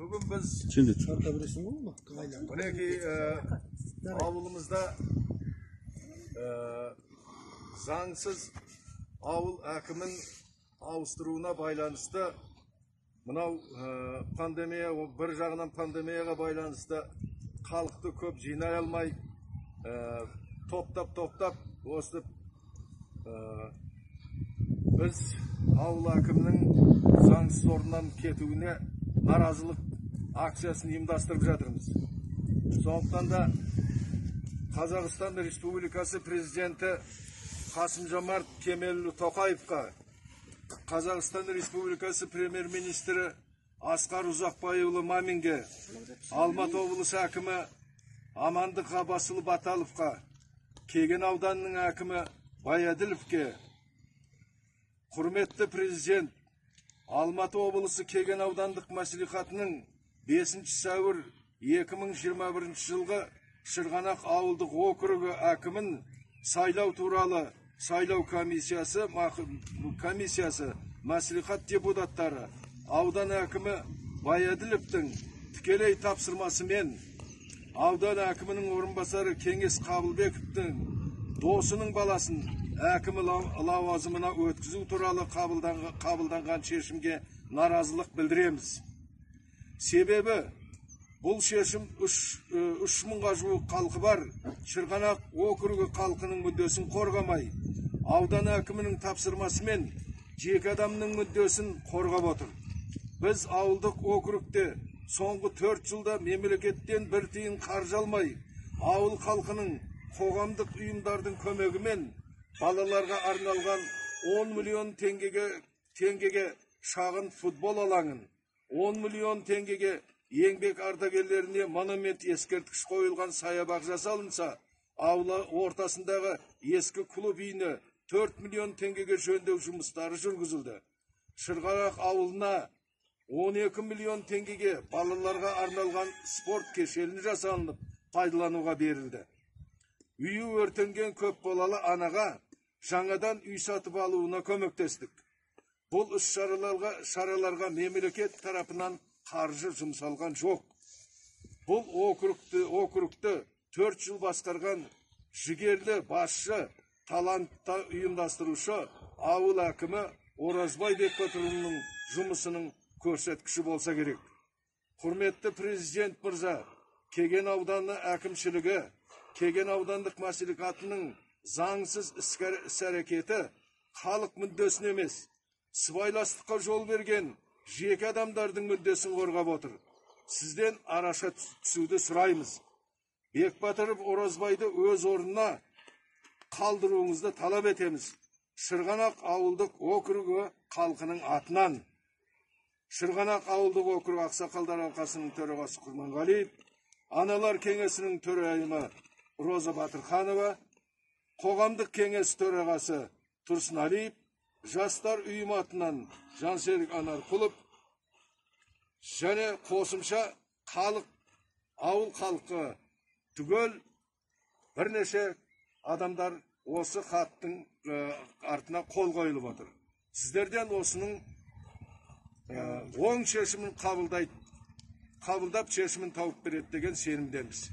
Bugün biz Buneki avulumuzda zangsız avul akımın avusturuna baylanışta mınav pandemiya bir жағынан pandemiyaga baylanışta халықты көп жинай алмай топтап осып biz avul akımının zаңсыз орыннан кетуіне наразылық акциясын ұйымдастырып жатырмыз. Сондықтан да Қазақстан Республикасы президенті Қасым-Жомарт Кемелұлы Тоқаевқа, Қазақстан Республикасы премьер-министрі Асқар Ұзақбайұлы Маминге, Алматы облысы әкімі Амандық Ғаббасұлы Баталовқа, Кеген ауданының әкімі Баяділовке, құрметті президент, Алматы облысы Кеген аудандық мәслихатының 5 сәуір 2021 жылғы Шырғанақ ауылдық округі әкімін сайлау туралы сайлау комиссиясы мәслихат депутаттары аудан әкімі Баяділовтың тікелей тапсырмасымен аудан әкімінің орынбасары Кеңес Қабылбековтың досының баласын әкімі лауазымына өткізу туралы қабылданған шешімге наразылық білдіреміз. Себебі бұл шешім 3000-ға жуық халқы бар Шырғанақ округі халқының мүддесін қорғамай, аудан әкімінің тапсырмасымен жеке адамның мүддесін қорғап отыр. Біз ауылдық округте соңғы 4 жылда мемлекеттен бір тиын қаржы алмай, ауыл халқының қоғамдық ұйымдардың көмегімен балаларға арналған 10 миллион теңгеге шағын футбол алаңын, 10 миллион теңгеге еңбек ардагерлеріне монумент ескерткіш қойылған саябақ жасалынса, аула ортасындағы ескі клуб үйіне 4 миллион теңгеге жөндеу жұмыстары жүргізілді. Шырғанақ ауылына 12 миллион теңгеге балаларға арналған спорт кешені жасалынып, пайдалануға берілді. Үйі өртенген көп балалы анаға жаңадан үй сатып алуына көмектестік. Бұл іс-шараларға мемлекет тарапынан қаржы жұмсалған жоқ. Бұл округті 4 жыл басқарған жігерлі басшы, талантты ұйымдастырушы ауыл әкімі Оразбай Бекбатырұлының жұмысының көрсеткіші болса керек. Құрметті президент мырза, Кеген ауданы әкімшілігі, Кеген аудандық мәслихатының заңсыз іс-әрекеті халық мүддесін емес, сыбайластыққа жол берген жеке адамдардың мүддесін қорғап отыр. Сізден араша түсуді сұраймыз. Бекбатыров Оразбайды өз орнына қалдыруыңызды талап етеміз. Шырғанақ ауылдық округі халқының атынан. Шырғанақ ауылдық округі ақсақалдар алқасының төрағасы Құрманғалиев, аналар кеңесінің төрайымы Роза Батырханова, қоғамдық кеңес төрағасы Тұрсыналиев, жастар үйім атынан Жансерік Анарқұлов, және қосымша ауыл халқы түгел бірнеше адамдар осы хаттың артына қол қойылып отыр. Сіздерден осының оң шешімін қабылдап шешімін тауып береді деген сенімдеміз.